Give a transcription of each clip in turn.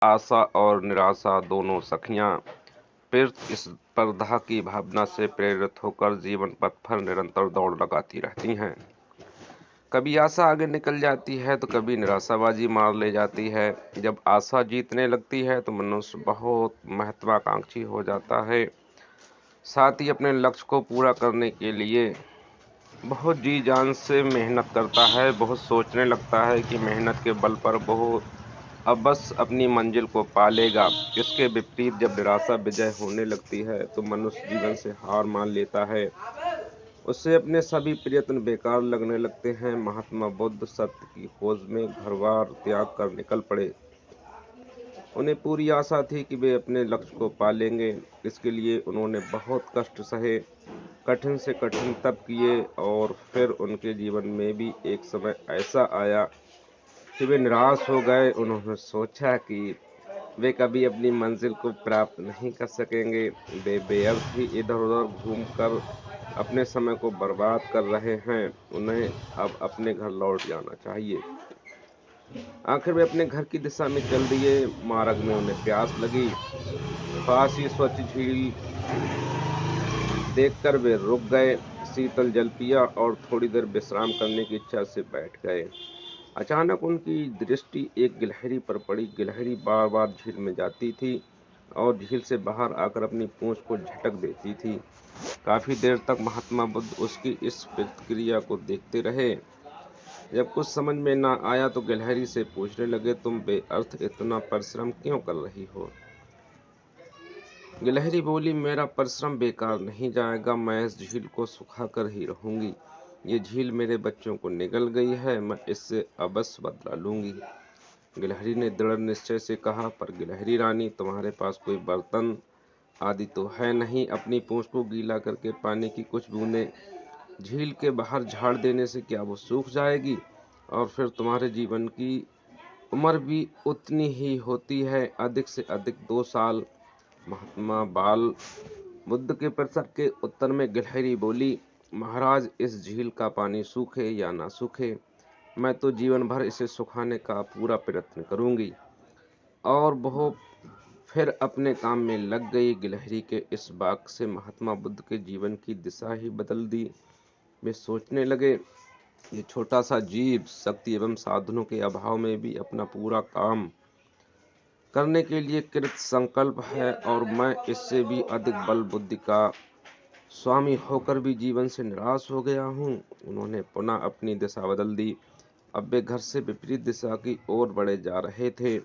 आशा और निराशा दोनों सखियां फिर इस स्पर्धा की भावना से प्रेरित होकर जीवन पथ पर निरंतर दौड़ लगाती रहती हैं। कभी आशा आगे निकल जाती है तो कभी निराशाबाजी मार ले जाती है। जब आशा जीतने लगती है तो मनुष्य बहुत महत्वाकांक्षी हो जाता है, साथ ही अपने लक्ष्य को पूरा करने के लिए बहुत जी जान से मेहनत करता है। बहुत सोचने लगता है कि मेहनत के बल पर वो अब बस अपनी मंजिल को पालेगा। इसके विपरीत जब निराशा विजय होने लगती है तो मनुष्य जीवन से हार मान लेता है। उससे अपने सभी प्रयत्न बेकार लगने लगते हैं। महात्मा बुद्ध सत्य की खोज में घर-बार त्याग कर निकल पड़े। उन्हें पूरी आशा थी कि वे अपने लक्ष्य को पा लेंगे। इसके लिए उन्होंने बहुत कष्ट सहे, कठिन से कठिन तप किए और फिर उनके जीवन में भी एक समय ऐसा आया कि वे निराश हो गए। उन्होंने सोचा कि वे कभी अपनी मंजिल को प्राप्त नहीं कर सकेंगे। वे बेअर्थ ही इधर-उधर घूमकर अपने समय को बर्बाद कर रहे हैं। उन्हें अब अपने घर लौट जाना चाहिए। आखिर वे अपने घर की दिशा में चल दिए। मार्ग में उन्हें प्यास लगी। पास ही स्वच्छ झील देखकर वे रुक गए, शीतल जल पिया और थोड़ी देर विश्राम करने की इच्छा से बैठ गए। अचानक उनकी दृष्टि एक गिलहरी पर पड़ी। गिलहरी बार-बार झील में जाती थी और झील से बाहर आकर अपनी पूंछ को झटक देती थी। काफी देर तक महात्मा बुद्ध उसकी इस प्रतिक्रिया को देखते रहे। जब कुछ समझ में ना आया तो गिलहरी से पूछने लगे, तुम बेअर्थ इतना परिश्रम क्यों कर रही हो? गिलहरी बोली, मेरा परिश्रम बेकार नहीं जाएगा, मैं इस झील को सुखा कर ही रहूंगी। ये झील मेरे बच्चों को निगल गई है, मैं इससे अवश्य बदला लूंगी। गिलहरी ने दृढ़ निश्चय से कहा, पर गिलहरी रानी, तुम्हारे पास कोई बर्तन आदि तो है नहीं। अपनी पूंछ को गीला करके पानी की कुछ बूंदें झील के बाहर झाड़ देने से क्या वो सूख जाएगी? और फिर तुम्हारे जीवन की उम्र भी उतनी ही होती है, अधिक से अधिक 2 साल। महात्मा बाल बुद्ध के प्रश्न के उत्तर में गिलहरी बोली, महाराज, इस झील का पानी सूखे या ना सूखे, मैं तो जीवन भर इसे सुखाने का पूरा प्रयत्न करूंगी। और वो फिर अपने काम में लग गई। गिलहरी के इस वाक्य से महात्मा बुद्ध के जीवन की दिशा ही बदल दी। वे सोचने लगे, ये छोटा सा जीव शक्ति एवं साधनों के अभाव में भी अपना पूरा काम करने के लिए कृत संकल्प है, और मैं इससे भी अधिक बल बुद्धि का स्वामी होकर भी जीवन से निराश हो गया हूँ। उन्होंने पुनः अपनी दिशा बदल दी। अब वे घर से विपरीत दिशा की ओर बढ़े जा रहे थे।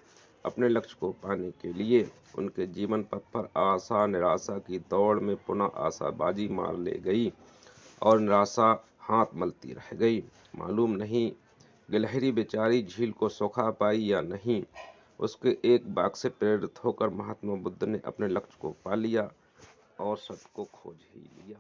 अपने लक्ष्य को पाने के लिए उनके जीवन पथ पर आशा निराशा की दौड़ में पुनः आशाबाजी मार ले गई और निराशा हाथ मलती रह गई। मालूम नहीं गिलहरी बेचारी झील को सुखा पाई या नहीं। उसके एक वाक्य से प्रेरित होकर महात्मा बुद्ध ने अपने लक्ष्य को पा लिया और सत्य को खोज ही लिया।